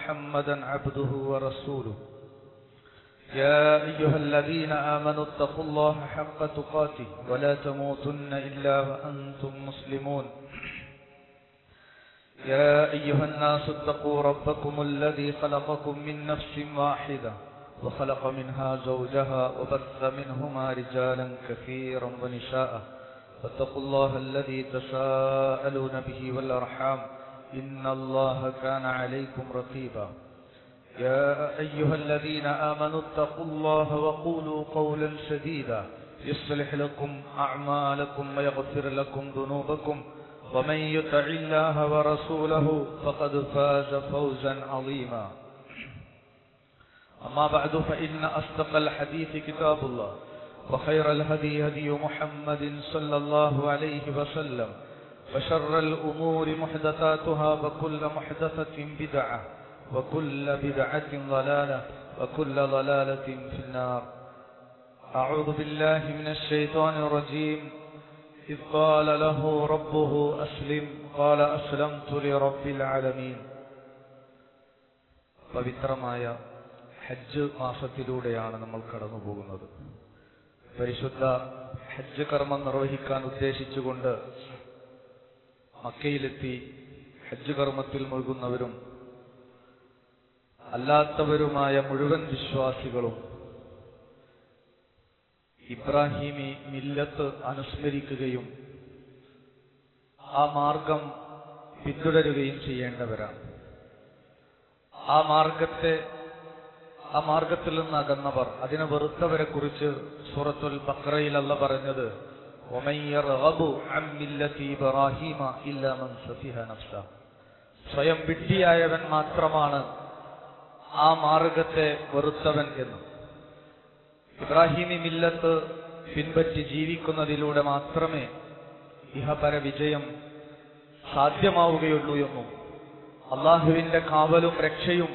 محمدا عبده ورسوله يا أيها الذين آمنوا اتقوا الله حق تقاته ولا تموتن إلا وأنتم مسلمون يا أيها الناس اتقوا ربكم الذي خلقكم من نفس واحدة وخلق منها زوجها وبث منهما رجالا كثيرا ونساء فاتقوا الله الذي تساءلون به والأرحام إن الله كان عليكم رقيبا يا أيها الذين آمنوا اتقوا الله وقولوا قولا سديدا يصلح لكم أعمالكم ويغفر لكم ذنوبكم ومن يطع الله ورسوله فقد فاز فوزا عظيما أما بعد فإن أصدق الحديث كتاب الله وخير الهدي هدي محمد صلى الله عليه وسلم وشر الأمور محدثاتها وكل محدثة بدعة وكل بدعة ضلالة وكل ضلالة في النار. أعوذ بالله من الشيطان الرجيم. إذ قال له ربه أسلم قال أسلمت لرب العالمين. പവിത്രമായ ഹജ്ജ് മാസത്തിലൂടെയാണ് നമ്മൾ കടന്നു പോകുന്നത്. പരിശുദ്ധ ഹജ്ജ് കർമ്മം നിർവഹിക്കാൻ ഉദ്ദേശിച്ചുകൊണ്ട് മക്കയിലെത്തി ഹജ്ജ് കർമ്മത്തിൽ മുഴുകുന്നവരും അല്ലാത്തവരുമായ മുഴുവൻ വിശ്വാസികളും ഇബ്രാഹിമി മില്ലത്ത് അനുസ്മരിക്കുകയും ആ മാർഗം പിന്തുടരുകയും ചെയ്യേണ്ടവരാണ്. ആ മാർഗത്തിൽ നിന്ന് അകന്നവർ, അതിനെ വെറുത്തവരെ കുറിച്ച് സൂറത്തുൽ ബഖറയിൽ അല്ലാഹ് പറഞ്ഞത് വമൻ യർഗബു അൻ മില്ലത്തി ഇബ്രാഹിമ ഇല്ലാ മൻ സഫിഹ നഫ്സ. സ്വയം വിഡ്ഢിയായവൻ മാത്രമാണ് ആ മാർഗത്തെ വെറുത്തവൻ എന്ന്. ഇബ്രാഹിമി മില്ലത്ത് പിൻപറ്റി ജീവിക്കുന്നതിലൂടെ മാത്രമേ ഇഹപര വിജയം സാധ്യമാവുകയുള്ളൂ എന്നും അള്ളാഹുവിന്റെ കാവലും രക്ഷയും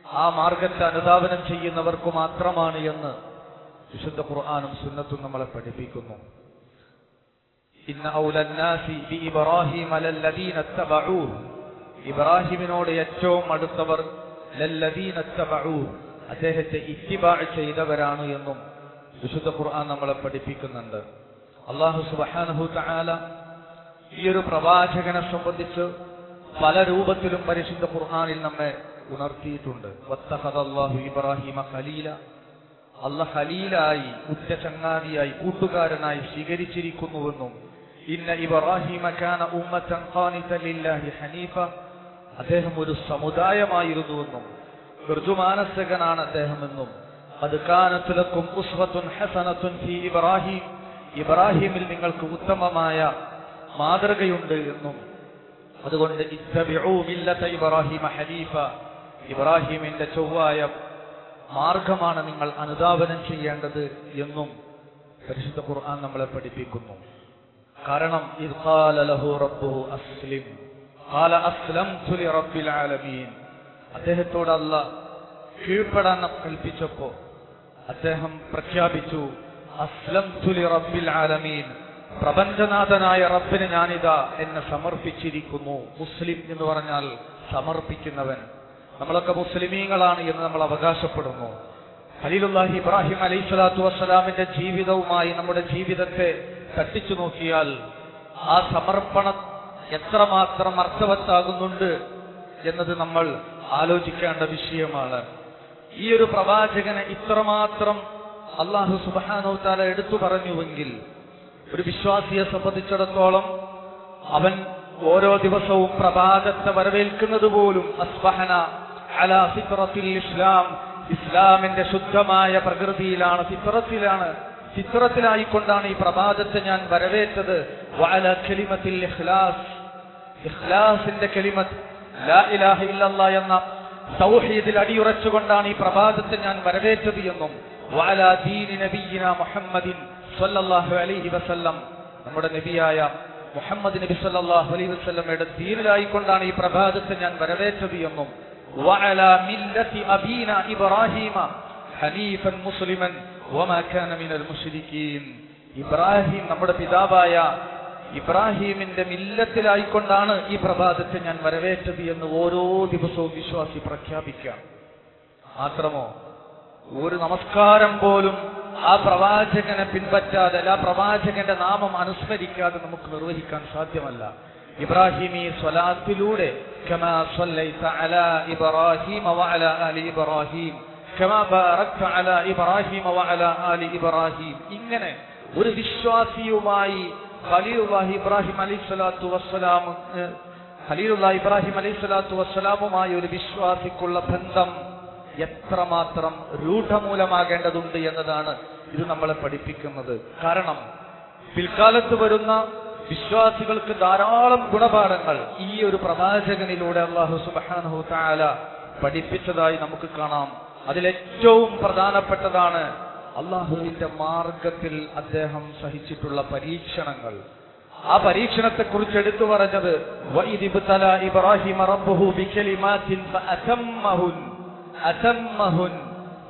ആ മാർഗത്തെ അനുധാവനം ചെയ്യുന്നവർക്ക് മാത്രമാണ് എന്ന് വിശുദ്ധ ഖുർആനും സുന്നത്തും നമ്മളെ പഠിപ്പിക്കുന്നു. ഇന്ന ഔലന്നാസി ബി ഇബ്രാഹിമ ലല്ലദീന തബഊ. ഇബ്രാഹിമിനോട് ഏറ്റവും അടുത്തവർ ലല്ലദീന തബഊ, അദ്ദേഹത്തെ ഇത്തിബാ ചെയ്തവരാണ് എന്നും വിശുദ്ധ ഖുർആൻ നമ്മളെ പഠിപ്പിക്കുന്നുണ്ട്. അല്ലാഹു സുബ്ഹാനഹു തആല ഈ ഒരു പ്രവാചകനെ സംബന്ധിച്ച് പല രൂപത്തിലും പരിശുദ്ധ ഖുർആനിൽ നമ്മെ ഉണർത്തിയിട്ടുണ്ട്. വത്തഖദല്ലാഹു ഇബ്രാഹിമ ഖലീല. അല്ലാഹ് ഖലീലായി, ഉറ്റ ചങ്ങാതിയായി, കൂട്ടുകാരനായി സ്വീകരിച്ചിരിക്കുന്നുവെന്നും ഇന്ന ഇബ്രാഹിമ കാന ഉമ്മതൻ ഖാനിതൻ ലില്ലാഹി ഹനീഫ, അദ്ദേഹം ഒരു സമുദായമായിരുന്നുവെന്നും ഋജുമാനസകനാണ് അദ്ദേഹമെന്നും ഖദ് കാനത് ലക്കും ഉസ്വത്തുൻ ഹസനത്തുൻ ഫീ ഇബ്രാഹിം, ഇബ്രാഹിമിൽ നിങ്ങൾക്ക് ഉത്തമമായ മാതൃകയുണ്ട് എന്നും അതുകൊണ്ട് ഇത്തബിഉ മില്ലത ഇബ്രാഹിമ ഹനീഫ, ഇബ്രാഹിമിന്റെ ചൊവ്വായ മാർഗമാണ് നിങ്ങൾ അനുധാവനം ചെയ്യേണ്ടത് എന്നും പരിശുദ്ധ ഖുർആൻ നമ്മളെ പഠിപ്പിക്കുന്നു. കാരണം ഇദ് ഖാല ലഹു റബ്ബുഹു അസ്ലിം ഖാല അസ്ലംതു ലിറബ്ബിൽ ആലമീൻ. അദ്ദേഹത്തോട് അല്ലാഹ് കീഴ്പ്പെടാൻ കൽപ്പിച്ചപ്പോൾ അദ്ദേഹം പ്രഖ്യാപിച്ചു അസ്ലംതു ലിറബ്ബിൽ ആലമീൻ, പ്രപഞ്ചനാഥനായ റബ്ബിന് ഞാനിതാ എന്നെ സമർപ്പിച്ചിരിക്കുന്നു. മുസ്ലിം എന്ന് പറഞ്ഞാൽ സമർപ്പിക്കുന്നവൻ. നമ്മളൊക്കെ മുസ്ലിമീങ്ങളാണ് എന്ന് നമ്മൾ അവകാശപ്പെടുന്നു. ഖലീലുല്ലാഹി ഇബ്രാഹിം അലൈഹിസ്സലാത്തു വസ്സലാമിന്റെ ജീവിതവുമായി നമ്മുടെ ജീവിതത്തെ തട്ടിച്ചു നോക്കിയാൽ ആ സമർപ്പണം എത്രമാത്രം അർത്ഥവത്താകുന്നുണ്ട് എന്നത് നമ്മൾ ആലോചിക്കേണ്ട വിഷയമാണ്. ഈ ഒരു പ്രവാചകനെ ഇത്രമാത്രം അല്ലാഹു സുബ്ഹാനഹു തആല എടുത്തു പറഞ്ഞുവെങ്കിൽ ഒരു വിശ്വാസിയെ സംബന്ധിച്ചിടത്തോളം അവൻ ഓരോ ദിവസവും പ്രഭാതത്തെ വരവേൽക്കുന്നത് പോലും അസ്ബഹന അലാ ഫിത്രത്തിൽ ഇസ്ലാം, ഇസ്ലാമിന്റെ ശുദ്ധമായ പ്രകൃതിയിലാണ്, ഫിത്രത്തിലായിക്കൊണ്ടാണ് ഈ പ്രഭാതത്തെ ഞാൻ വരവേറ്റത്. വഅലാ കലിമത്തിൽ ഇഖ്ലാസ്, ഇഖ്ലാസിന്റെ കലിമത്ത് ലാ ഇലാഹ ഇല്ലല്ലാഹ് എന്ന തൗഹീദിൽ അടിയുറച്ചുകൊണ്ടാണ് ഈ പ്രഭാതത്തെ ഞാൻ വരവേറ്റത് എന്നും വഅലാ ദീനി നബിയിന മുഹമ്മദിൻ സ്വല്ലല്ലാഹു അലൈഹി വസല്ലം, നമ്മുടെ നബിയായ മുഹമ്മദ് നബി സല്ലല്ലാഹു അലൈഹി വസല്ലമയുടെ ദീനിലായിക്കൊണ്ടാണ് ഈ പ്രഭാതത്തെ ഞാൻ വരവേറ്റത് എന്നും വഅലാ മില്ലത്തി അബീന ഇബ്രാഹിമ ഹനീഫൻ മുസ്ലിമൻ വമാ കാന മിനൽ മുശ്രികീൻ. ഇബ്രാഹിം നമ്മുടെ പിതാവായ ഇബ്രാഹീമിന്റെ മില്ലത്തിലായിക്കൊണ്ടാണ് ഈ പ്രഭാതത്തെ ഞാൻ വരവേറ്റത് എന്ന് ഓരോ ദിവസവും വിശ്വാസി പ്രഖ്യാപിക്കാം. മാത്രമോ ഒരു നമസ്കാരം പോലും ആ പ്രവാചകനെ പിൻപറ്റാതെ, ആ പ്രവാചകന്റെ നാമം അനുസ്മരിക്കാതെ നമുക്ക് നിർവഹിക്കാൻ സാധ്യമല്ല. ഇബ്രാഹിമി സ്വലാത്തിലൂടെ കമാ സ്വല്ലൈത അലാ ഇബ്രാഹീമ വഅലാ ആലി ഇബ്രാഹീം കമാ ബാറക്ത അലാ ഇബ്രാഹീമ വഅലാ ആലി ഇബ്രാഹീം, ഇങ്ങനെ ഒരു വിശ്വാസിയുമായി ഖലീലുല്ലാഹി ഇബ്രാഹിം അലൈഹിസ്സലാത്തു വസ്സലാമുമായി ഒരു വിശ്വാസിക്കുള്ള ബന്ധം എത്രമാത്രം രൂഢമൂലമാകേണ്ടതുണ്ട് എന്നതാണ് ഇത് നമ്മളെ പഠിപ്പിക്കുന്നത്. കാരണം പിൽക്കാലത്ത് വരുന്ന വിശ്വാസികൾക്ക് ധാരാളം ഗുണപാഠങ്ങൾ ഈ ഒരു പ്രവാചകനിലൂടെ അല്ലാഹു സുബ്ഹാനഹു തആല പഠിപ്പിച്ചതായി നമുക്ക് കാണാം. അതിലേറ്റവും പ്രധാനപ്പെട്ടതാണ് അള്ളാഹുവിന്റെ മാർഗത്തിൽ അദ്ദേഹം സഹിച്ചിട്ടുള്ള പരീക്ഷണങ്ങൾ. ആ പരീക്ഷണത്തെ കുറിച്ച് എടുത്തു പറഞ്ഞത് വഇദ് ഇബ്തലാ ഇബ്രാഹിമ റബ്ബുഹു ബികലിമാത്തിൻ ഫഅതമ്മഹുൻ,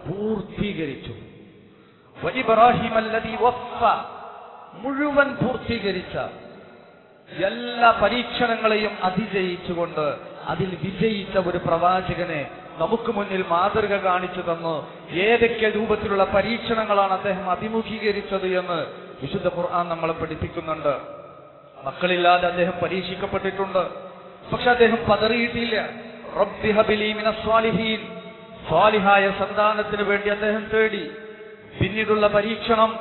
പൂർത്തീകരിച്ചു. വഇബ്രാഹിമ അല്ലദീ വഫ, മുഴുവൻ പൂർത്തീകരിച്ച, എല്ലാ പരീക്ഷണങ്ങളെയും അതിജയിച്ചുകൊണ്ട് അതിൽ വിജയിച്ച ഒരു പ്രവാചകനെ നമുക്ക് മുന്നിൽ മാതൃക കാണിച്ചു തന്നു. ഏതൊക്കെ രൂപത്തിലുള്ള പരീക്ഷണങ്ങളാണ് അദ്ദേഹം അഭിമുഖീകരിച്ചത് എന്ന് വിശുദ്ധ ഖുർആൻ നമ്മളെ പഠിപ്പിക്കുന്നുണ്ട്. മക്കളില്ലാതെ അദ്ദേഹം പരീക്ഷിക്കപ്പെട്ടിട്ടുണ്ട്. പക്ഷെ അദ്ദേഹം പതറിയിട്ടില്ല. റബ്ബി ഹബ്ലി മിനസ് സ്വാലിഹീൻ, സ്വാലിഹായ സന്താനത്തിന് വേണ്ടി അദ്ദേഹം തേടി. പിന്നീടുള്ള പരീക്ഷണം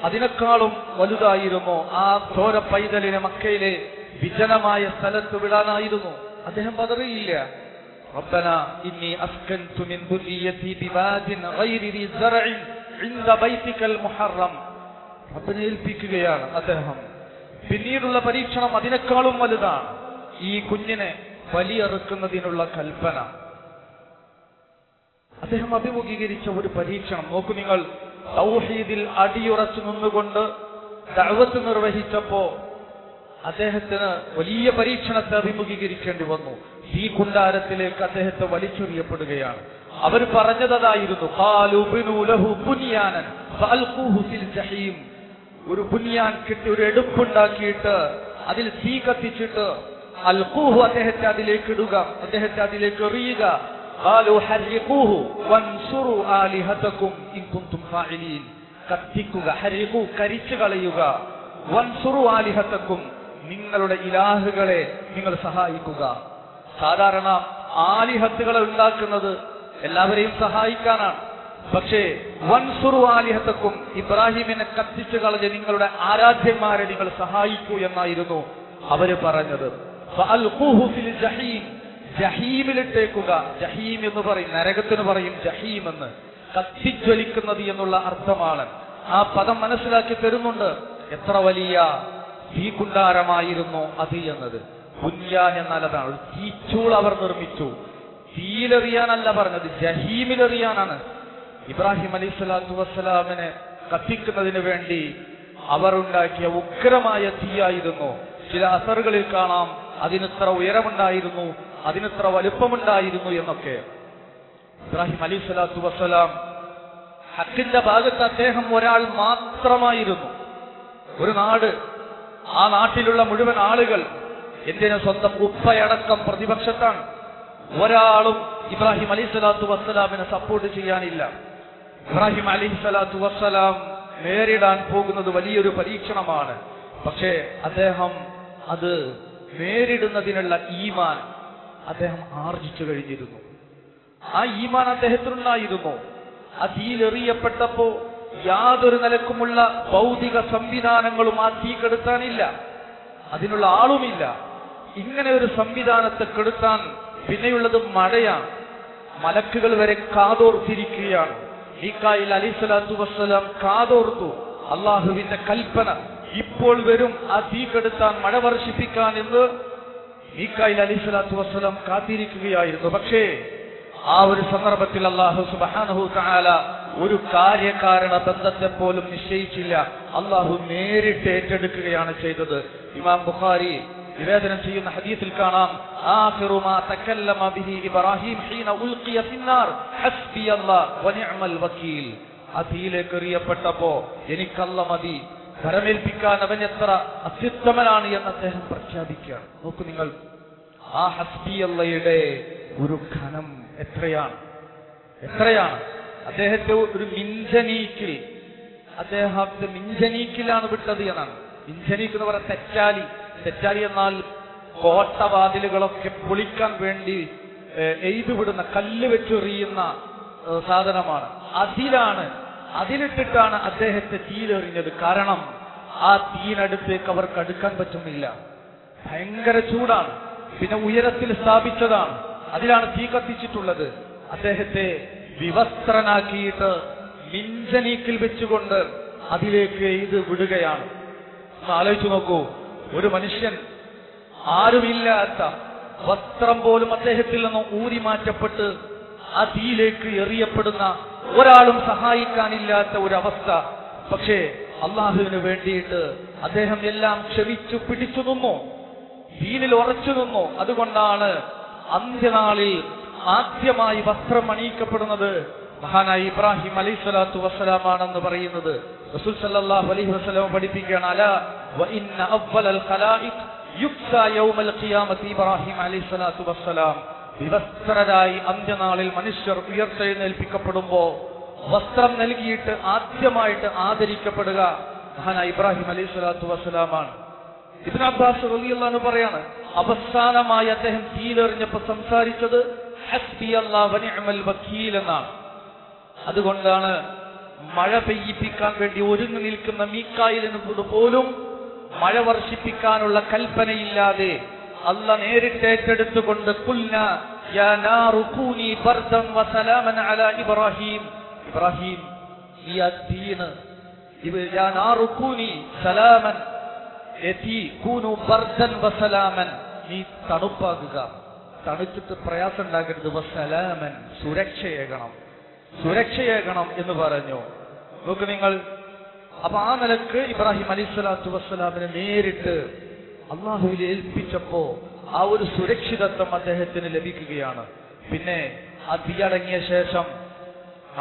അതിനേക്കാളും വലുതായിരുന്നു. ആ ചോര പൈതലിനെ മക്കയിലെ വിജനമായ സ്ഥലത്ത് വിടാനായിരുന്നു. അദ്ദേഹം പതറിയില്ല. റബ്ബനാ ഇന്നി അസ്കൻതു മിൻ ദുരിയതി ബിവാദിൻ ഗൈരി ദി സറഇൻ ഇൻദ ബൈതികൽ മുഹറം, റബ്ബനെ ഏൽപ്പിക്കുകയാണ് അദ്ദേഹം. പിന്നീടുള്ള പരീക്ഷണം അതിനേക്കാളും വലുതാണ്. ഈ കുഞ്ഞിനെ ബലിയറുക്കുന്നതിനുള്ള കൽപ്പന അദ്ദേഹം അഭിമുഖീകരിച്ച ഒരു പരീക്ഷണം നോക്കൂ നിങ്ങൾ. തൗഹീദിൽ അടിയുറച്ചു നിന്നുകൊണ്ട് ദഅവത്ത് നിർവഹിച്ചപ്പോ അദ്ദേഹത്തിന് വലിയ പരീക്ഷണത്തെ അഭിമുഖീകരിക്കേണ്ടി വന്നു. ഈ കുണ്ടാരത്തിലേക്ക് അദ്ദേഹത്തെ വലിച്ചെറിയപ്പെടുകയാണ്. അവർ പറഞ്ഞതായിരുന്നു ഖാലു ബിനു ലഹു ബുനിയാനൻ ഫഅൽഖൂഹു ഫിൽ ജഹീം, ഒരു ബുനിയാൻ കിട്ടി, ഒരു എടുപ്പുണ്ടാക്കിയിട്ട് അതിൽ തീ കത്തിച്ചിട്ട് അൽഖൂഹു, അദ്ദേഹത്തെ അതിലേക്ക് ഇടുക, അദ്ദേഹത്തെ അതിലേക്ക് എറിയുക. ഖാലു ഹർഖൂഹു വൻസുറു ആലിഹതകും ഇൻ കുൻതും ഫാഇലീൻ, കത്തിക്കുക, ഹർഖൂ കരിച്ചു കളയുക, വൻസുറു ആലിഹതകും നിങ്ങളുടെ ഇലാഹുകളെ നിങ്ങൾ സഹായിക്കുക. സാധാരണ ആലിഹത്തുകളെ ഉണ്ടാക്കുന്നത് എല്ലാവരെയും സഹായിക്കാനാണ്. പക്ഷേ വൻസുറു ആലിഹതകും, ഇബ്രാഹിമിനെ കത്തിച്ചു കളഞ്ഞ് നിങ്ങളുടെ ആരാധ്യന്മാരെ നിങ്ങൾ സഹായിക്കൂ എന്നായിരുന്നു അവര് പറഞ്ഞത്. ഫഅൽഖൂഹു ഫിൽ ജഹീം, ജഹീമിലിട്ടേക്കുക. ജഹീം എന്ന് പറയും, നരകത്തിന് പറയും ജഹീം എന്ന്, കത്തിജ്വലിക്കുന്നത് എന്നുള്ള അർത്ഥമാണ്. ആ പദം മനസ്സിലാക്കി തരുന്നുണ്ട് എത്ര വലിയ തീക്കുണ്ടാരമായിരുന്നു അത് എന്നത്. ബുന്യാൻ എന്നാൽ അതാണ്, ഒരു തീച്ചൂൾ അവർ നിർമ്മിച്ചു. തീയിലെറിയാനല്ല പറഞ്ഞത്, ജഹീമിലെറിയാനാണ്. ഇബ്രാഹിം അലൈഹിസ്സലാത്തു വസ്സലാമിനെ കത്തിക്കുന്നതിന് വേണ്ടി അവർ ഉണ്ടാക്കിയ ഉഗ്രമായ തീയായിരുന്നു. ചില അസറുകളിൽ കാണാം അതിനിത്ര ഉയരമുണ്ടായിരുന്നു, അതിനിത്ര വലുപ്പമുണ്ടായിരുന്നു എന്നൊക്കെ. ഇബ്രാഹിം അലൈഹിസ്സലാത്തു വസ്സലാം ഹക്കിന്റെ ഭാഗത്ത് അദ്ദേഹം ഒരാൾ മാത്രമായിരുന്നു. ഒരു നാട്, ആ നാട്ടിലുള്ള മുഴുവൻ ആളുകൾ, എന്തിന് സ്വന്തം ഉപ്പയടക്കം പ്രതിപക്ഷത്താണ്. ഒരാളും ഇബ്രാഹിം അലൈഹിസ്സലാത്തു വസ്സലാമിനെ സപ്പോർട്ട് ചെയ്യാനില്ല. ഇബ്രാഹിം അലൈഹിസ്സലാത്തു വസ്സലാം നേരിടാൻ പോകുന്നത് വലിയൊരു പരീക്ഷണമാണ്. പക്ഷേ അദ്ദേഹം അത് നേരിടുന്നതിനുള്ള ഈമാൻ അദ്ദേഹം ആർജിച്ചു കഴിഞ്ഞിരുന്നു. ആ ഈമാൻ അദ്ദേഹത്തിനുണ്ടായിരുന്നു. ആ തീയിലെറിയപ്പെട്ടപ്പോ യാതൊരു നിലക്കുമുള്ള ഭൗതിക സംവിധാനങ്ങളും ആ തീ കെടുത്താനില്ല, അതിനുള്ള ആളുമില്ല. ഇങ്ങനെ ഒരു സംവിധാനത്തെ കെടുത്താൻ പിന്നെയുള്ളത് മഴയാണ്. മലക്കുകൾ വരെ കാതോർത്തിരിക്കുകയാണ്. മീകായിൽ അലൈഹിസ്സലാത്തു വസ്സലാം കാതോർത്തു. അള്ളാഹുവിന്റെ കൽപ്പന ഇപ്പോൾ വരും ആ തീ കെടുത്താൻ, മഴ വർഷിപ്പിക്കാൻ എന്ന് മീകായിൽ അലൈഹിസ്സലാത്തു വസ്സലാം കാത്തിരിക്കുകയായിരുന്നു. പക്ഷേ ആ ഒരു സന്ദർഭത്തിൽ അല്ലാഹു സുബ്ഹാനഹു തആല ഒരു കാര്യകാരണ ബന്ധത്തെ പോലും നിശ്ചയിച്ചില്ല. അള്ളാഹു നേരിട്ട് ഏറ്റെടുക്കുകയാണ് ചെയ്തത്. ഇമാം ബുഖാരി നിവേദനം ചെയ്യുന്ന ഹദീസിൽ കാണാം, ആഖിറു മാ തകല്ലമ ബിഹി ഇബ്രാഹിം ഹീന ഉൽഖിയ ഫിന്നാർ ഹസ്ബിയല്ലാഹ് വനിഅമൽ വകീൽ. ആ തീയിലേക്ക് എറിയപ്പെട്ടപ്പോ എനിക്കല്ല മതി, വരമേൽപ്പിക്കാൻ അവൻ എത്ര അത്യുത്തമനാണ് എന്ന് അദ്ദേഹം പ്രഖ്യാപിക്കുകയാണ്. നോക്കൂ നിങ്ങൾ, ആ ഹസ്ബി അള്ളയുടെ ഒരു ഘനം എത്രയാണ്. അദ്ദേഹത്തെ ഒരു മിഞ്ചനീക്കിലാണ് വിട്ടത് എന്നാണ്. മിഞ്ചനീക്ക് എന്ന് പറയുന്ന തെറ്റാലി എന്നാൽ കോട്ടവാതിലുകളൊക്കെ പൊളിക്കാൻ വേണ്ടി എയ്തുവിടുന്ന, കല്ല് വെച്ചെറിയുന്ന സാധനമാണ്. അതിലിട്ടിട്ടാണ് അദ്ദേഹത്തെ തീയിലെറിഞ്ഞത്. കാരണം ആ തീയിനടുത്തേക്ക് അവർക്ക് അടുക്കാൻ പറ്റുന്നില്ല, ഭയങ്കര ചൂടാണ്. പിന്നെ ഉയരത്തിൽ സ്ഥാപിച്ചതാണ്, അതിലാണ് തീ കത്തിച്ചിട്ടുള്ളത്. അദ്ദേഹത്തെ വിവസ്ത്രനാക്കിയിട്ട് മിഞ്ചനീക്കിൽ വെച്ചുകൊണ്ട് അതിലേക്ക് എയ്ത് വിടുകയാണ്. ആലോചിച്ചു നോക്കൂ, ഒരു മനുഷ്യൻ, ആരുമില്ലാത്ത വസ്ത്രം പോലും അദ്ദേഹത്തിൽ നിന്നും ഊരി മാറ്റപ്പെട്ട് ആ തീയിലേക്ക് എറിയപ്പെടുന്ന, ഒരാളും സഹായിക്കാനില്ലാത്ത ഒരവസ്ഥ. പക്ഷേ അള്ളാഹുവിന് വേണ്ടിയിട്ട് അദ്ദേഹം എല്ലാം ക്ഷമിച്ചു പിടിച്ചു നിന്നു, ദീനിൽ ഉറച്ചു നിന്നു. അതുകൊണ്ടാണ് അന്ത്യനാളിൽ ആദ്യമായി വസ്ത്രം അണിയിക്കപ്പെടുന്നത് മഹാനായ ഇബ്രാഹിം അലൈഹിസ്സലാത്തു വസ്സലാമാണെന്ന് പറയുന്നത് റസൂൽ സല്ലല്ലാഹു അലൈഹി വസല്ലം പഠിപ്പിക്കുകയാണ്. അലാ വ ഇന്ന അവ്വലൽ ഖലായിഖ് യുക്സാ യൗമൽ ഖിയാമത്തി ഇബ്രാഹിം അലൈഹിസ്സലാത്തു വസ്സലാം. വിവസ്ത്രരായി അന്ത്യനാളിൽ മനുഷ്യർ ഉയർത്തെഴുന്നേൽപ്പിക്കപ്പെടുമ്പോൾ വസ്ത്രം നൽകിയിട്ട് ആദ്യമായിട്ട് ആദരിക്കപ്പെടുക മഹാനായ ഇബ്രാഹിം അലൈഹിസ്സലാത്തു വസ്സലാമാണ്. ഇബ്നു അബ്ബാസ് റളിയല്ലാഹു അൻഹു പറയാണ്, അവസാനമായി അദ്ദേഹം തീയിലെറിഞ്ഞപ്പോൾ സംസാരിച്ചത് ഹസ്ബി അല്ലാഹു വ നിഅമൽ വക്കീൽ എന്നാണ്. അതുകൊണ്ടാണ് മഴ പെയ്യിപ്പിക്കാൻ വേണ്ടി ഒരുങ്ങി നിൽക്കുന്ന മീക്കായിലിന് പോലും മഴ വർഷിപ്പിക്കാനുള്ള കൽപ്പനയില്ലാതെ അല്ലാഹ് നേരിട്ട് ഏറ്റെടുത്തുകൊണ്ട് ഖുൽനാ യാ നാറു കൂനി ബർദൻ വ സലാമൻ അലാ ഇബ്രാഹിം, ഇബ്രാഹിം ഈ തീന് യാ നാറു കൂനി സലാമൻ യതി കൂനു ബർദൻ വ സലാമൻ, നീ തണുപ്പാകുക, തണുത്തിട്ട് പ്രയാസം ഉണ്ടാകരുത്, വ സലാമൻ സുരക്ഷയേകണം എന്ന് പറഞ്ഞു. നോക്ക് നിങ്ങൾ, അപ്പൊ ആ നിലക്ക് ഇബ്രാഹിം അലൈഹിസ്സലാത്തു വസ്സലാമിനെ നേരിട്ട് അള്ളാഹുവിൽ ഏൽപ്പിച്ചപ്പോ ആ ഒരു സുരക്ഷിതത്വം അദ്ദേഹത്തിന് ലഭിക്കുകയാണ്. പിന്നെ ആ തീയടങ്ങിയ ശേഷം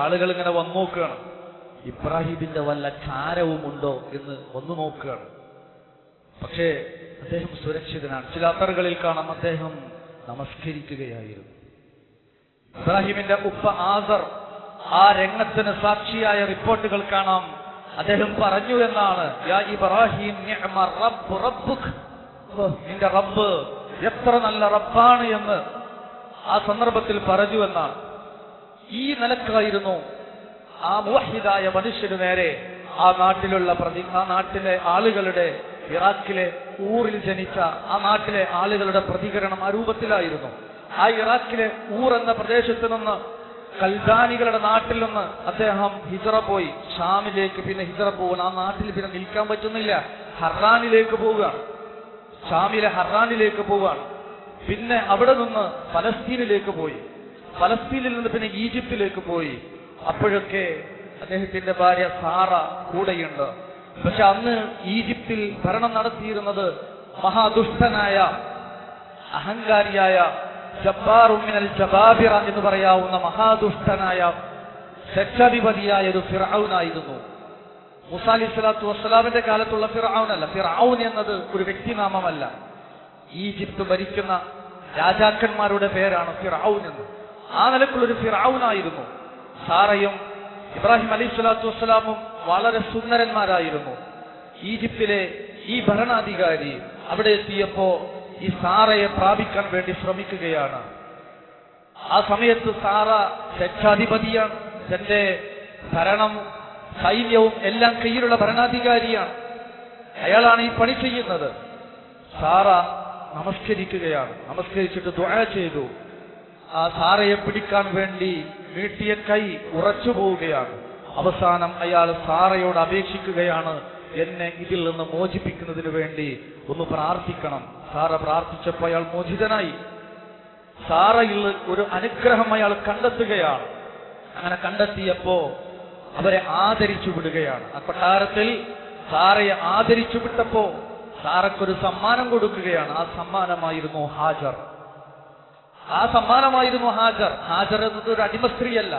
ആളുകൾ ഇങ്ങനെ വന്നു നോക്കുകയാണ്, ഇബ്രാഹിമിന്റെ വല്ല ചാരവും ഉണ്ടോ എന്ന് വന്നു നോക്കുകയാണ്. പക്ഷേ അദ്ദേഹം സുരക്ഷിതനാണ്. ചില അത്തറുകളിൽ കാണാം അദ്ദേഹം നമസ്കരിക്കുകയായിരുന്നു. ഇബ്രാഹിമിന്റെ ഉപ്പ ആസർ ആ രംഗത്തിന് സാക്ഷിയായ റിപ്പോർട്ടുകൾ കാണാം. അദ്ദേഹം പറഞ്ഞു എന്നാണ്, യാ ഇബ്രാഹിം നിഅമ റബ്ബു റബ്ബുക്, നിന്റെ റബ്ബ് എത്ര നല്ല റബ്ബാണ് എന്ന് ആ സന്ദർഭത്തിൽ പറഞ്ഞു എന്നാണ്. ഈ നിലക്കായിരുന്നു ആ മുവഹിദായ മനുഷ്യന് നേരെ ആ നാട്ടിലെ ആളുകളുടെ, ഇറാഖിലെ ഊറിൽ ജനിച്ച ആ നാട്ടിലെ ആളുകളുടെ പ്രതികരണം ആ രൂപത്തിലായിരുന്നു. ആ ഇറാഖിലെ ഊർ എന്ന പ്രദേശത്ത് നിന്ന്, കൽദാനികളുടെ നാട്ടിൽ നിന്ന് അദ്ദേഹം ഹിജ്റ പോയി ഷാമിലേക്ക്. പിന്നെ ഹിജ്റ പോകണം, ആ നാട്ടിൽ പിന്നെ നിൽക്കാൻ പറ്റുന്നില്ല, ഹർറാനിലേക്ക് പോവുകയാണ്, ഷാമിലെ ഹർറാനിലേക്ക് പോവുകയാണ്. പിന്നെ അവിടെ നിന്ന് ഫലസ്തീനിലേക്ക് പോയി, ഫലസ്തീനിൽ നിന്ന് പിന്നെ ഈജിപ്തിലേക്ക് പോയി. അപ്പോഴൊക്കെ അദ്ദേഹത്തിന്റെ ഭാര്യ സാറ കൂടെയുണ്ട്. പക്ഷെ അന്ന് ഈജിപ്തിൽ ഭരണം നടത്തിയിരുന്നത് മഹാദുഷ്ടനായ, അഹങ്കാരിയായ, ജബ്ബാറുൻ മിനൽ ജബാബിറ എന്ന് പറയാവുന്ന മഹാദുഷ്ടനായ സെക്ഷാധിപതിയായ ഒരു ഫിർഔനായിരുന്നു. മൂസാ അലൈഹിസ്സലാത്തു വസ്സലാമിന്റെ കാലത്തുള്ള ഫിർഔൻ അല്ല. ഫിർഔൻ എന്നത് ഒരു വ്യക്തിനാമമല്ല, ഈജിപ്ത് ഭരിക്കുന്ന രാജാക്കന്മാരുടെ പേരാണ് ഫിർഔൻ എന്ന്. ആ നിലക്കുള്ളൊരു ഫിർഔനായിരുന്നു. സാറയും ഇബ്രാഹിം അലൈഹിസ്സലാത്തു വസ്സലാമും വളരെ സുന്ദരന്മാരായിരുന്നു. ഈജിപ്തിലെ ഈ ഭരണാധികാരി അവിടെ എത്തിയപ്പോ ഈ സാറയെ പ്രാപിക്കാൻ വേണ്ടി ശ്രമിക്കുകയാണ്. ആ സമയത്ത് സാറ രക്ഷാധിപതിയാണ്, തന്റെ ഭരണം, സൈന്യവും എല്ലാം കയ്യിലുള്ള ഭരണാധികാരിയാണ്. അയാളാണ് ഈ പണി ചെയ്യുന്നത്. സാറ നമസ്കരിക്കുകയാണ്. നമസ്കരിച്ചിട്ട് ദുആ ചെയ്തു. ആ സാറയെ പിടിക്കാൻ വേണ്ടി നീട്ടിയ കൈ ഉറച്ചു പോവുകയാണ്. അവസാനം അയാൾ സാറയോട് അപേക്ഷിക്കുകയാണ്, എന്നെ ഇതിൽ നിന്ന് മോചിപ്പിക്കുന്നതിന് വേണ്ടി ഒന്ന് പ്രാർത്ഥിക്കണം. സാറ പ്രാർത്ഥിച്ചപ്പോൾ അയാൾ മോചിതനായി. സാറയിൽ ഒരു അനുഗ്രഹം അയാൾ കണ്ടെത്തുകയാണ്. അങ്ങനെ കണ്ടെത്തിയപ്പോ അവരെ ആദരിച്ചു വിടുകയാണ്. ആ കൊട്ടാരത്തിൽ സാറയെ ആദരിച്ചു വിട്ടപ്പോ സാറക്കൊരു സമ്മാനം കൊടുക്കുകയാണ്. ആ സമ്മാനമായിരുന്നു ഹാജർ. ഹാജർ എന്നത് ഒരു അടിമ സ്ത്രീയല്ല,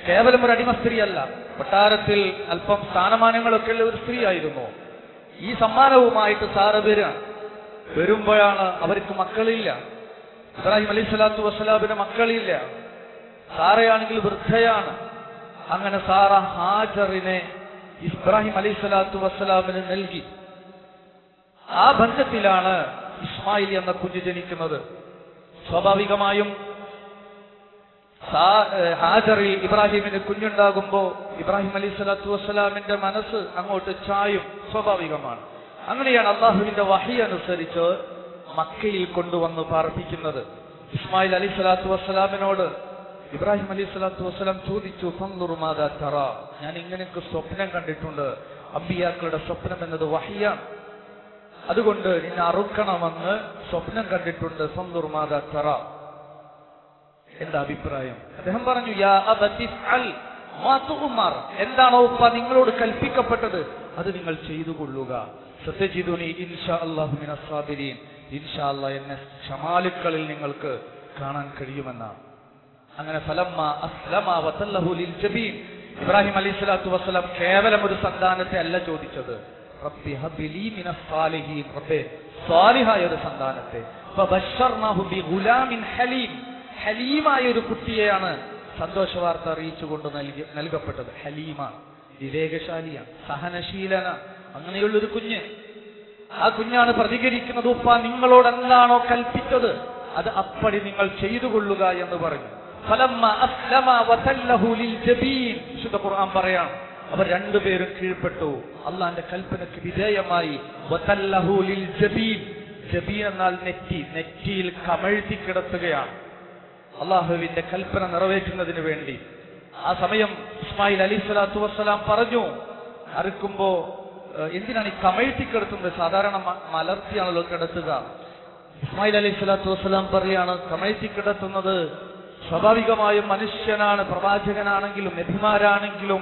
കേവലം ഒരു അടിമ സ്ത്രീയല്ല, കൊട്ടാരത്തിൽ അല്പം സ്ഥാനമാനങ്ങളൊക്കെ ഉള്ള ഒരു സ്ത്രീ ആയിരുന്നു. ഈ സമ്മാനവുമായിട്ട് സാറ വരുമ്പോഴാണ് അവർക്ക് മക്കളില്ല. ഇബ്രാഹിം അലൈഹിസ്സലാത്തു വസ്സലാമിന് മക്കളില്ല. സാറയാണെങ്കിൽ വൃദ്ധയാണ്. അങ്ങനെ സാറ ഹാജറിനെ ഇബ്രാഹിം അലൈഹിസ്സലാത്തു വസ്സലാമിന് നൽകി. ആ ബന്ധത്തിലാണ് ഇസ്മായിൽ എന്ന കുഞ്ഞ് ജനിക്കുന്നത്. സ്വാഭാവികമായും ഹാജറിൽ ഇബ്രാഹിമിന് കുഞ്ഞുണ്ടാകുമ്പോ ഇബ്രാഹിം അലൈഹിസ്സലാത്തു വസ്സലാമിന്റെ മനസ്സ് അങ്ങോട്ട് ചായും, സ്വാഭാവികമാണ്. അങ്ങനെയാണ് അള്ളാഹുവിന്റെ വഹി അനുസരിച്ച് മക്കയിൽ കൊണ്ടുവന്ന് പാർപ്പിക്കുന്നത്. ഇസ്മായിൽ അലൈഹിസ്സലാത്തു വസ്സലാമിനോട് ഇബ്രാഹിം അലൈഹിസ്സലാത്തു വസ്സലാം ചോദിച്ചു, ഫൻദുർ മാദാ തറാ, ഞാൻ ഇങ്ങനെയൊക്കെ സ്വപ്നം കണ്ടിട്ടുണ്ട്. അമ്പിയാക്കളുടെ സ്വപ്നം എന്നത് വഹിയാണ്, അതുകൊണ്ട് നിന്നെ അറുക്കണമെന്ന് സ്വപ്നം കണ്ടിട്ടുണ്ട്. ഫൻദുർ മാദാ തറാ, എന്താ അഭിപ്രായം? അദ്ദേഹം പറഞ്ഞു, യാ അബതി ഫഅൽ മാ തുഅ്മർ, എന്താണോ ഉപ്പ നിങ്ങളോട് കൽപ്പിക്കപ്പെട്ടത് അത് നിങ്ങൾ ചെയ്തു കൊള്ളുക. സതജിദുനി ഇൻഷാ അല്ലാഹു മിനസ് സാബിരീൻ, ഇൻഷാ അല്ലാഹ് എന്നെ ക്ഷമാലുക്കളിൽ നിങ്ങൾക്ക് കാണാൻ കഴിയുമെന്നാണ്. അങ്ങനെ ഫലമ്മ അസ്ലമ വതല്ലഹു ലിൽ ജബീൻ, ഇബ്രാഹിം അലൈഹിസ്സലാത്തു വസ്സലാം കേവലം ഒരു സന്താനത്തെ അല്ല ചോദിച്ചത്, റബ്ബി ഹബ്ലി മിനസ് സാലിഹീൻ, റബ്ബേ സാലിഹായ ഒരു സന്താനത്തെ. ഫബശർനാഹു ബിഗുലാമിൻ ഹലീം, ഹലീമായ ഒരു കുട്ടിയെയാണ് സന്തോഷ വാർത്ത അറിയിച്ചുകൊണ്ട് നൽകപ്പെട്ടത്. ഹലീമാണ്, വിവേകശാലിയാണ്, സഹനശീലനാണ്. അങ്ങനെയുള്ളൊരു കുഞ്ഞ്. ആ കുഞ്ഞാണ് പ്രതികരിക്കുന്നത്, ഉപ്പ നിങ്ങളോട് എന്താണോ കൽപ്പിച്ചത് അത് അപ്പടി നിങ്ങൾ ചെയ്തു കൊള്ളുക എന്ന് പറഞ്ഞു. ഫലമ്മ അസ്ലമ വതല്ലഹു ലിൽ ജബീൻ, വിശുദ്ധ ഖുർആൻ പറയാണ്, അവർ രണ്ടുപേരും കീഴ്പ്പെട്ടു, അള്ളാന്റെ കൽപ്പനയ്ക്ക് വിധേയമായി. വതല്ലഹു ലിൽ ജബീൻ, ജബീൻ എന്നാൽ നെറ്റി, നെറ്റിയിൽ കമഴ്ത്തി കിടത്തുകയാണ് അള്ളാഹുവിന്റെ കൽപ്പന നിറവേറ്റുന്നതിന് വേണ്ടി. ആ സമയം ഇസ്മായിൽ അലൈഹിസ്സലാത്തു വസ്സലാം പറഞ്ഞു, അറുക്കുമ്പോ എന്തിനാണ് ഈ കമഴ്ത്തി കിടത്തുന്നത്? സാധാരണ മലർത്തിയാണല്ലോ കിടത്തുക. ഇസ്മായിൽ അലൈഹിസ്സലാത്തു വസ്സലാം പറയാണ്, കമഴ്ത്തി കിടത്തുന്നത് സ്വാഭാവികമായും മനുഷ്യനാണ്, പ്രവാചകനാണെങ്കിലും നബിമാരാണെങ്കിലും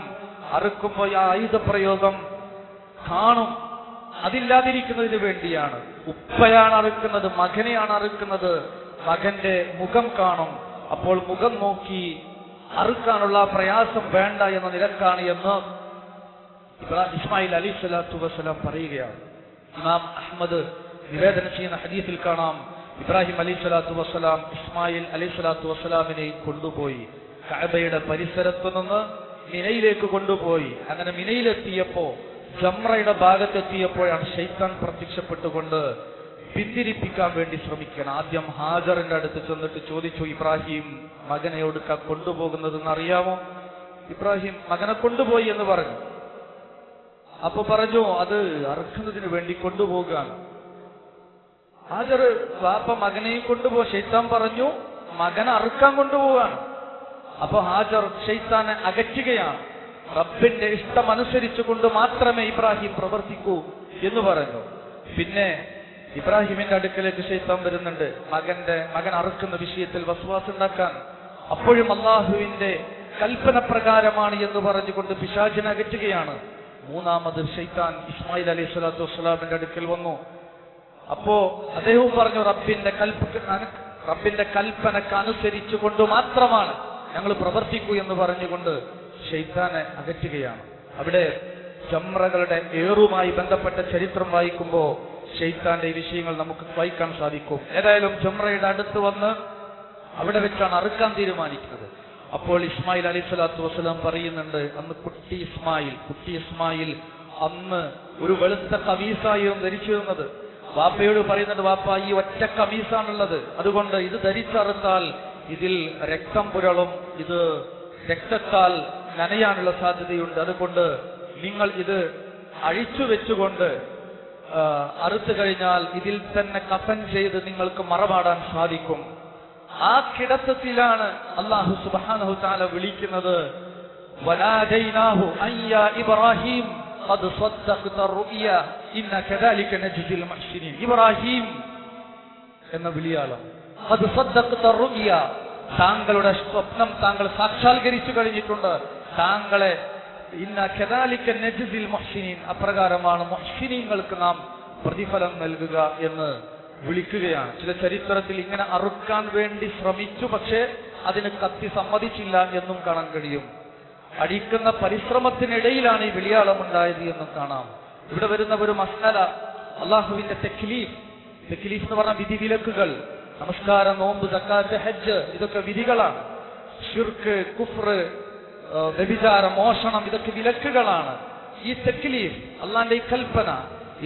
അറുക്കുമ്പോ ആ ആയുധപ്രയോഗം കാണും, അതില്ലാതിരിക്കുന്നതിന് വേണ്ടിയാണ്. ഉപ്പയാണ് അറുക്കുന്നത്, മകനെയാണ് അറുക്കുന്നത്, മകന്റെ മുഖം കാണും, അപ്പോൾ മുഖം നോക്കി അറുക്കാനുള്ള പ്രയാസം വേണ്ട എന്ന നിലക്കാണ് എന്ന് ഇസ്മായിൽ അലൈഹിസ്സലാത്തു വസ്സലാം പറയുകയാണ്. ഇമാം അഹ്മദ് നിവേദനം ചെയ്യുന്ന ഹദീസിൽ കാണാം, ഇബ്രാഹിം അലൈഹിസ്സലാത്തു വസ്സലാം ഇസ്മായിൽ അലൈഹിസ്സലാത്തു വസ്സലാമിനെ കൊണ്ടുപോയി കഅബയുടെ പരിസരത്തു നിന്ന് മിനയിലേക്ക് കൊണ്ടുപോയി. അങ്ങനെ മിനയിലെത്തിയപ്പോ ജംറയുടെ ഭാഗത്തെത്തിയപ്പോഴാണ് ശൈത്താൻ പ്രത്യക്ഷപ്പെട്ടുകൊണ്ട് പിന്തിരിപ്പിക്കാൻ വേണ്ടി ശ്രമിക്കണം. ആദ്യം ഹാജറിന്റെ അടുത്ത് ചെന്നിട്ട് ചോദിച്ചു, ഇബ്രാഹിം മകനെ എടുക്കാൻ കൊണ്ടുപോകുന്നതെന്ന് അറിയാമോ? ഇബ്രാഹിം മകനെ കൊണ്ടുപോയി എന്ന് പറഞ്ഞു. അപ്പൊ പറഞ്ഞു, അത് അറുക്കുന്നതിന് വേണ്ടി കൊണ്ടുപോകാൻ. ഹാജർ വാപ്പ മകനെയും കൊണ്ടുപോ, ശൈത്താൻ പറഞ്ഞു മകനെ അറുക്കാൻ കൊണ്ടുപോകാണ്. അപ്പൊ ഹാജർ ശൈത്താനെ അകറ്റുകയാണ്. റബ്ബിന്റെ ഇഷ്ടമനുസരിച്ചു കൊണ്ട് മാത്രമേ ഇബ്രാഹിം പ്രവർത്തിക്കൂ എന്ന് പറഞ്ഞു. പിന്നെ ഇബ്രാഹിമിന്റെ അടുക്കലേക്ക് ശൈത്താൻ വരുന്നുണ്ട്, മകൻ അറുക്കുന്ന വിഷയത്തിൽ വസ്വാസ് ഉണ്ടാക്കാൻ. അപ്പോഴും അള്ളാഹുവിന്റെ കൽപ്പന പ്രകാരമാണ് എന്ന് പറഞ്ഞുകൊണ്ട് പിശാചിനെ അകറ്റുകയാണ്. മൂന്നാമത് ശൈത്താൻ ഇസ്മായിൽ അലൈഹിസ്സലാത്തു വസ്സലാമിന്റെ അടുക്കൽ വന്നു. അപ്പോ അദ്ദേഹവും പറഞ്ഞു, റബ്ബിന്റെ കൽപ്പനക്ക് അനുസരിച്ചു കൊണ്ട് മാത്രമാണ് ഞങ്ങൾ പ്രവർത്തിക്കൂ എന്ന് പറഞ്ഞുകൊണ്ട് ശൈത്താനെ അകറ്റുകയാണ്. അവിടെ ജംറകളുടെ ഏറുമായി ബന്ധപ്പെട്ട ചരിത്രം വായിക്കുമ്പോ ശൈത്താന്റെ ഈ വിഷയങ്ങൾ നമുക്ക് വായിക്കാൻ സാധിക്കും. ഏതായാലും ജംറയുടെ അടുത്ത് വന്ന് അവിടെ വെച്ചാണ് അറുക്കാൻ തീരുമാനിക്കുന്നത്. അപ്പോൾ ഇസ്മായിൽ അലൈഹിസ്സലാത്തു വസ്സലാം പറയുന്നുണ്ട്, അന്ന് കുട്ടി ഇസ്മായിൽ അന്ന് ഒരു വെളുത്ത കമീസായിരുന്നു ധരിച്ചിരുന്നത്. വാപ്പയോട് പറയുന്നുണ്ട്, വാപ്പ ഈ ഒറ്റ കമീസാണുള്ളത്, അതുകൊണ്ട് ഇത് ധരിച്ചറുത്താൽ ഇതിൽ രക്തം പുരളും, ഇത് രക്തത്താൽ നനയാനുള്ള സാധ്യതയുണ്ട്, അതുകൊണ്ട് നിങ്ങൾ ഇത് അഴിച്ചു വെച്ചുകൊണ്ട് അറുത്തു കഴിഞ്ഞാൽ ഇതിൽ തന്നെ കഫൻ ചെയ്ത് നിങ്ങൾക്ക് മറമാടാൻ സാധിക്കും. ആ കിടത്തത്തിലാണ് അല്ലാഹു സുബ്ഹാനഹു തആല വിളിക്കുന്നത്, വനാദൈനാഹു അയ്യാ ഇബ്രാഹിം ഖദ് സദ്ദഖത റുഅ്യ ഇന്ന കദാലിക നജ്ദിൽ മുഹ്സിനീൻ. ഇബ്രാഹിം എന്ന വിളിയാളം, ഖദ് സദ്ദഖത റുഅ്യ, താങ്കളുടെ സ്വപ്നം താങ്കൾ സാക്ഷാത്കരിച്ചു കഴിഞ്ഞിട്ടുണ്ട്, താങ്കളെ ഇന്ന കദാലിക നജ്ദിൽ മുഹ്സിനീൻ, അപ്രകാരമാണ് മുഹ്സിനീങ്ങൾക്ക് നാം പ്രതിഫലം നൽകുക എന്ന് വിളിക്കുകയാണ്. ചില ചരിത്രത്തിൽ ഇങ്ങനെ അറുക്കാൻ വേണ്ടി ശ്രമിച്ചു, പക്ഷേ അതിന് കത്തി സമ്മതിച്ചില്ല എന്നും കാണാൻ കഴിയും. അടിക്കുന്ന പരിശ്രമത്തിനിടയിലാണ് ഈ വിളിയാളമുണ്ടായത് എന്ന് കാണാം. ഇവിടെ വരുന്ന ഒരു മസ്അല അള്ളാഹുവിന്റെ തെക്ലീഫ് എന്ന് പറഞ്ഞ വിധിവിലക്കുകൾ. നമസ്കാരം, നോമ്പ്, സക്കാത്ത്, ഹജ്ജ് ഇതൊക്കെ വിധികളാണ്. ശിർക്ക്, കുഫ്ർ, വ്യഭിചാരം, മോഷണം ഇതൊക്കെ വിലക്കുകളാണ്. ഈ തെക്ലീഫ് അള്ളാന്റെ ഈ കൽപ്പന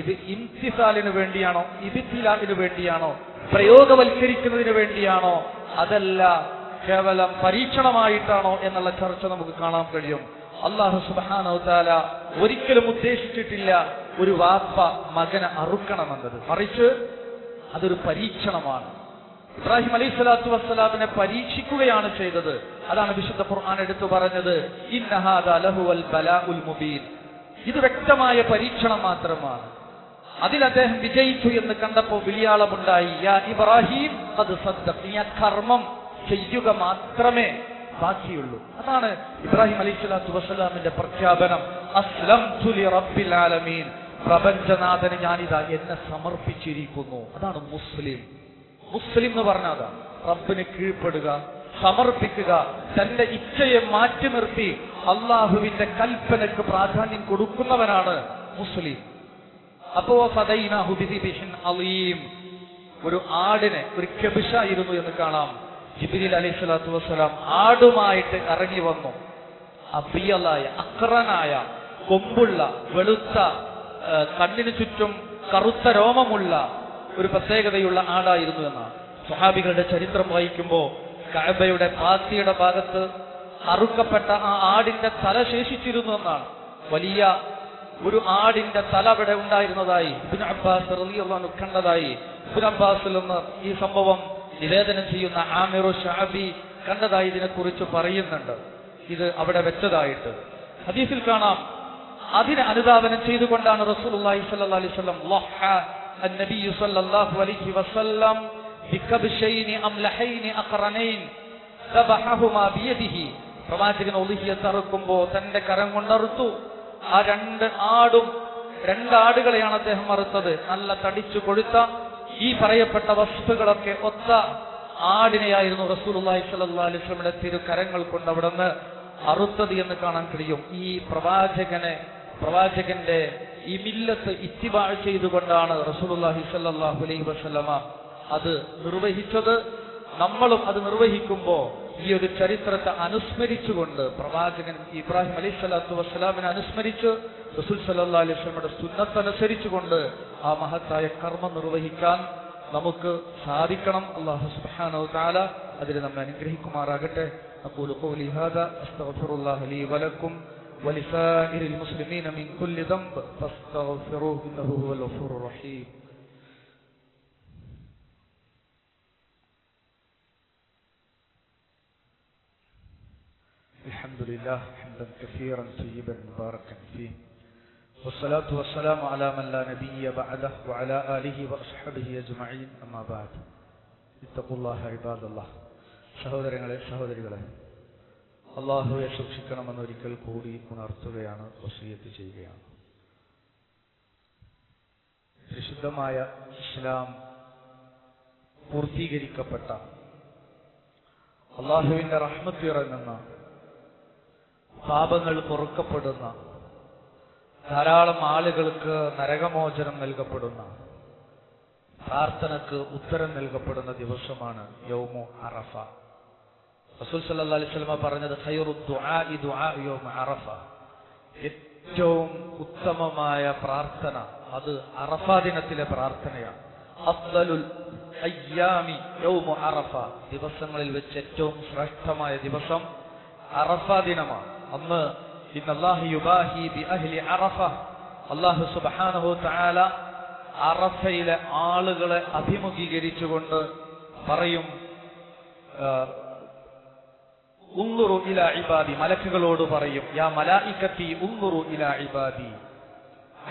ഇത് ഇംതിസാലിന് വേണ്ടിയാണോ, ഇബ്തിലാഇന് വേണ്ടിയാണോ, പ്രയോഗവൽക്കരിക്കുന്നതിന് വേണ്ടിയാണോ, അതല്ല കേവലം പരീക്ഷണമായിട്ടാണോ എന്നുള്ള ചർച്ച നമുക്ക് കാണാൻ കഴിയും. അല്ലാഹു സുബ്ഹാനഹു വ തആല ഒരിക്കലും ഉദ്ദേശിച്ചിട്ടില്ല ഒരു വാപ്പ മകനെ അറുക്കണമെന്നത്. മറിച്ച് അതൊരു പരീക്ഷണമാണ്. ഇബ്രാഹിം അലൈഹിസ്സലാത്തു വസ്സലാമിനെ പരീക്ഷിക്കുകയാണ് ചെയ്തത്. അതാണ് വിശുദ്ധ ഖുർആൻ എടുത്തു പറഞ്ഞത്, ഇന്ന ഹാദാ ലഹുവൽ ബലാഉൽ മുബീൻ. ഇത് വ്യക്തമായ പരീക്ഷണം മാത്രമാണ്. അതിൽ അദ്ദേഹം വിജയിച്ചു എന്ന് കണ്ടപ്പോൾ വിളിയാളമുണ്ടായി, യാ ഇബ്രാഹിം ഖദ് സദ്ദഖ, നീ ആ കർമ്മം ചെയ്യുക മാത്രമേ ബാക്കിയുള്ളൂ. അതാണ് ഇബ്രാഹിം അലൈഹിസ്സലാത്തു വസ്സലാമിന്റെ പ്രഖ്യാപനം, അസ്ലംതു ലി റബ്ബിൽ ആലമീൻ, പ്രപഞ്ചനാഥന് ഞാനിതാ എന്നെ സമർപ്പിച്ചിരിക്കുന്നു. അതാണ് മുസ്ലിം. മുസ്ലിം എന്ന് പറഞ്ഞാൽ അതാണ് റബ്ബിന് കീഴ്പ്പെടുക, സമർപ്പിക്കുക, തന്റെ ഇച്ഛയെ മാറ്റി നിർത്തി അള്ളാഹുവിന്റെ കൽപ്പനക്ക് പ്രാധാന്യം കൊടുക്കുന്നവനാണ് മുസ്ലിം. അപ്പോ ഫദൈനാഹു ബിദിബിഹിൻ അലീം, ഒരു ആടിനെ, ഒരു കെബിഷായിരുന്നു എന്ന് കാണാം. ജിബ്രീൽ അലൈഹിസ്സലാത്തു വസ്സലാം ആടുമായിട്ട് ഇറങ്ങി വന്നു. അബിയലായ, അക്രനായ, കൊമ്പുള്ള, വെളുത്ത, കണ്ണിന് ചുറ്റും കറുത്ത രോമമുള്ള ഒരു പ്രത്യേകതയുള്ള ആടായിരുന്നു എന്നാണ്. സ്വഹാബികളുടെ ചരിത്രം വായിക്കുമ്പോൾ കഅബയുടെ പാത്തിയുടെ ഭാഗത്ത് അറുക്കപ്പെട്ട ആ ആടിന്റെ തല ശേഷിച്ചിരുന്നു എന്നാണ്. വലിയ ഒരു ആടിന്റെ തല അവിടെ ഉണ്ടായിരുന്നതായി ഇബ്നു അബ്ബാസ് റളിയല്ലാഹു അൻഹു കണ്ടതായി. ഇബ്നു അബ്ബാസിൽ നിന്ന് ഈ സംഭവം നിവേദനം ചെയ്യുന്ന ആമിറു ശഅബി കണ്ടതായി ഇതിനെക്കുറിച്ച് പറയുന്നുണ്ട്. ഇത് അവിടെ വെച്ചതായിട്ട് ഹദീസിൽ കാണാം. അതിനെ അനുധാവനം ചെയ്തുകൊണ്ടാണ് റസൂലുള്ളാഹി സ്വല്ലല്ലാഹു അലൈഹി വസല്ലം ലഹ അൻ-നബി സ്വല്ലല്ലാഹു അലൈഹി വസല്ലം ബികബ്ശൈനി അംലഹൈനി അഖറനൈൻ ദബഹഹുമാ ബിയദിഹി, പ്രവാചകൻ ഉളിഹിയത്ത് അറുക്കുമ്പോൾ തന്റെ കരം കൊണ്ടറുത്തു. ആ രണ്ടാടുകളെയാണ് അദ്ദേഹം അറുത്തത്. നല്ല തടിച്ചു കൊഴുത്ത ഈ പറയപ്പെട്ട വസ്തുക്കളൊക്കെ ഒത്ത ആടിനെയായിരുന്നു റസൂലുള്ളാഹി സ്വല്ലല്ലാഹു അലൈഹി വസല്ലമയുടെ തിരുകരങ്ങൾ കൊണ്ട് അവിടുന്ന് അറുത്തത് എന്ന് കാണാൻ കഴിയും. ഈ പ്രവാചകന്റെ ഈ മില്ലത്ത് ഇത്തിബാ ചെയ്തുകൊണ്ടാണ് റസൂലുള്ളാഹി സ്വല്ലല്ലാഹു അലൈഹി വസല്ലമ അത് നിർവഹിച്ചത്. നമ്മളും അത് നിർവഹിക്കുമ്പോൾ ഈ ഒരു ചരിത്രത്തെ അനുസ്മരിച്ചുകൊണ്ട്, പ്രവാചകൻ ഇബ്രാഹിം അലൈഹിസ്സലാത്തു വസ്സലാമിനെ അനുസ്മരിച്ച് റസൂൽ സല്ലല്ലാഹു അലൈഹി വസല്ലമയുടെ സുന്നത്ത് അനുസരിച്ചുകൊണ്ട് ആ മഹത്തായ കർമ്മം നിർവഹിക്കാൻ നമുക്ക് സാധിക്കണം. അല്ലാഹു സുബ്ഹാനഹു വ തആല അതിനെ നമ്മെ അനുഗ്രഹിക്കുമാറാകട്ടെ. അഖൂലു ഖൗലി ഹാദാ അസ്തഗ്ഫിറുല്ലാഹ ലീ വലക്കും വലിസാഇരിൽ മുസ്ലിമീന മിൻ കുല്ലി ദംബ് ഫസ്തഗ്ഫിറൂഹു ഇന്നഹു ഹുവൽ ഗഫൂറുർ റഹീം. الحمد لله حمدا كثيرا طيبا مباركا فيه والصلاة والسلام على من لا نبي بعده وعلى آله وأصحابه أجمعين أما بعد اتقوا الله عباد الله. സഹോദരങ്ങളെ, സഹോദരികളെ, അല്ലാഹുവെ സൂക്ഷിക്കണമെന്ന് ഒരിക്കൽ കൂടി ഉണർത്തുകയാണ്, വസിയത്ത് ചെയ്യുകയാണ്. പരിശുദ്ധമായ ഇസ്ലാം പൂർത്തീകരിക്കപ്പെട്ട, അല്ലാഹുവിന്റെ റഹ്മത്ത് ഇറങ്ങുന്ന, പാപങ്ങൾ പൊറുക്കപ്പെടുന്ന, ധാരാളം ആളുകൾക്ക് നരകമോചനം നൽകപ്പെടുന്ന, പ്രാർത്ഥനക്ക് ഉത്തരം നൽകപ്പെടുന്ന ദിവസമാണ് യൗമു അറഫ. റസൂൽ സല്ലല്ലാഹു അലൈഹി വസല്ലം പറഞ്ഞത്, ഖൈറു ദുആഇ ദുആഉ യൗമ അറഫ, ഏറ്റവും ഉത്തമമായ പ്രാർത്ഥന അത് അറഫ ദിനത്തിലെ പ്രാർത്ഥനയാണ്. അഫ്ദലുൽ അയ്യാമി യൗമു അറഫ, ദിവസങ്ങളിൽ വെച്ച് ഏറ്റവും ശ്രേഷ്ഠമായ ദിവസം അറഫ ദിനമാണ്. അന്ന് ഇന്നല്ലാഹു യുബാഹി ബി അഹ്ലി അറഫ, അല്ലാഹു സുബ്ഹാനഹു വ തആല അറഫയിലെ ആളുകളെ അഭിമുഖീകരിച്ചുകൊണ്ട് പറയും, ഉൻദുറു ഇലാ ഇബാദി, മലക്കുകളോട് പറയും, യാ മലായികത്തി ഉൻദുറു ഇലാ ഇബാദി,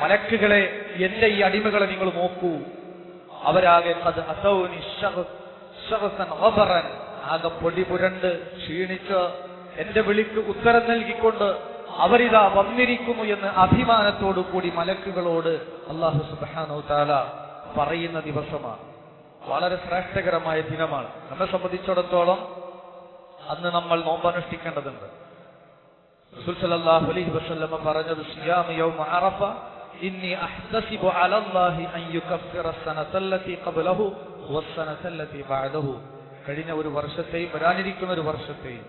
മലക്കുകളെ എന്റെ ഈ അടിമകളെ നിങ്ങൾ നോക്കൂ, അവരാകെ ഖദ് അസൗനി ശഗ്സൻ ഗബറൻ, ആകെ പൊടി പുരണ്ട് ക്ഷീണിച്ച് എന്റെ വിളിക്ക് ഉത്തരം നൽകിക്കൊണ്ട് അവരിതാ വന്നിരിക്കുന്നു എന്ന് അഭിമാനത്തോടു കൂടി മലക്കുകളോട് അല്ലാഹു സുബ്ഹാനഹു വ തആല പറയുന്ന ദിവസമാണ്. വളരെ ശ്രേഷ്ഠകരമായ ദിനമാണ്. നമ്മെ സംബന്ധിച്ചിടത്തോളം അന്ന് നമ്മൾ നോമ്പനുഷ്ഠിക്കേണ്ടതുണ്ട്. റസൂൽ സല്ലല്ലാഹു അലൈഹി വസല്ലം പറഞ്ഞത് സിയാം യൗമ അറഫ ഇന്നി അഹ്തസിബു അലല്ലാഹി അൻ യുകഫിറ സനതല്ലതി ഖബ്ലഹു വസ്സനതല്ലതി ബഅദഹു. കഴിഞ്ഞ ഒരു വർഷത്തെയും വരാനിരിക്കുന്ന ഒരു വർഷത്തെയും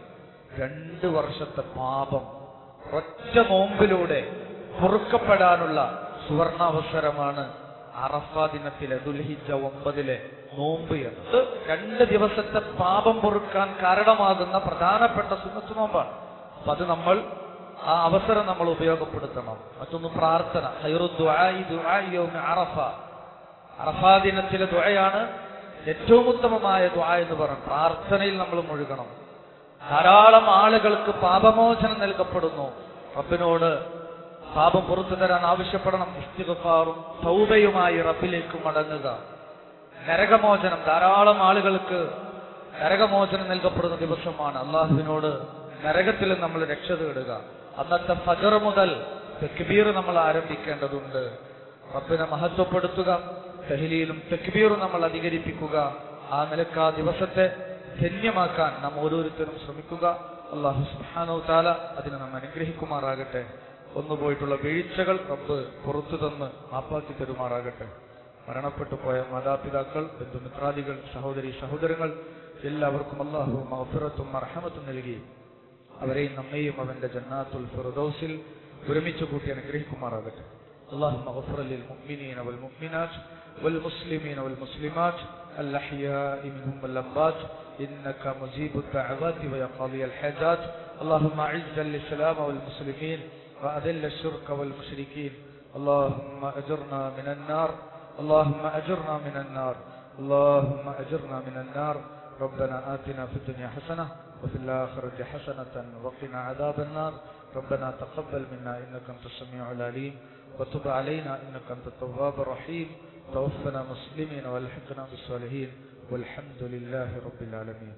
2 വർഷത്തെ പാപം ഒറ്റ നോമ്പിലൂടെ പൊറുക്കപ്പെടാനുള്ള സുവർണാവസരമാണ് അറഫാ ദിനത്തിലെ ദുൽഹിജ്ജ 9 നോമ്പ് എന്നത്. 2 ദിവസത്തെ പാപം പൊറുക്കാൻ കാരണമാകുന്ന പ്രധാനപ്പെട്ട സുന്നത്ത് നോമ്പാണ്. അപ്പൊ അത് നമ്മൾ ആ അവസരം നമ്മൾ ഉപയോഗപ്പെടുത്തണം. മറ്റൊന്ന് പ്രാർത്ഥന. ഖൈറു ദുആഇ ദുആഇ യൗമ അറഫ. അറഫാ ദിനത്തിലെ ദുആയാണ് ഏറ്റവും ഉത്തമമായ ദുആ എന്ന് പറഞ്ഞു. പ്രാർത്ഥനയിൽ നമ്മൾ മുഴുകണം. ധാരാളം ആളുകൾക്ക് പാപമോചനം നൽകപ്പെടുന്നു. റബ്ബിനോട് പാപം പുറത്തു തരാൻ ആവശ്യപ്പെടണം. ഇസ്തിഗ്ഫാറും തൗബയുമായി റബ്ബിലേക്ക് മടങ്ങുക. നരകമോചനം, ധാരാളം ആളുകൾക്ക് നരകമോചനം നൽകപ്പെടുന്ന ദിവസമാണ്. അള്ളാഹുവിനോട് നരകത്തിൽ നമ്മൾ രക്ഷ തേടുക. അന്നത്തെ ഫജ്ർ മുതൽ തക്ബീർ നമ്മൾ ആരംഭിക്കേണ്ടതുണ്ട്. റബ്ബിനെ മഹത്വപ്പെടുത്തുക. തഹ്ലീലും തക്ബീറും നമ്മൾ അധികരിപ്പിക്കുക. ആ നിലക്ക് ആ ദിവസത്തെ ധന്യമാക്കാൻ നാം ഓരോരുത്തരും ശ്രമിക്കുക. അല്ലാഹു സുബ്ഹാനഹു വ തആല അതിനെ നാം അനുഗ്രഹിക്കുമാറാകട്ടെ. ഒന്നുപോയിട്ടുള്ള വീഴ്ചകൾ റബ്ബ് പുറത്തു തന്ന് മാപ്പാക്കി തരുമാറാകട്ടെ. മരണപ്പെട്ടു പോയ മാതാപിതാക്കൾ, ബന്ധുമിത്രാദികൾ, സഹോദരി സഹോദരങ്ങൾ എല്ലാവർക്കും അല്ലാഹു മഗ്ഫിറത്തും മർഹമത്തും നൽകി അവരെയും നമ്മെയും അവന്റെ ജന്നാത്തുൽ ഫിർദൗസിൽ ഒരുമിച്ച് കൂട്ടി അനുഗ്രഹിക്കുമാറാകട്ടെ. اللهم اغفر للمؤمنين والمؤمنات والمسلمين والمسلمات الأحياء منهم والأموات إنك مجيب الدعوات ويا قاضي الحاجات. اللهم أعز الإسلام والمسلمين وأذل الشرك والمشركين. اللهم أجرنا من النار. اللهم أجرنا من النار. اللهم أجرنا من النار. ربنا آتنا في الدنيا حسنة وفي الآخرة حسنة وقنا عذاب النار. ربنا تقبل منا إنك أنت السميع العليم وتب علينا إنك أنت التواب الرحيم. توفنا مسلمين والحقنا بالصالحين والحمد لله رب العالمين.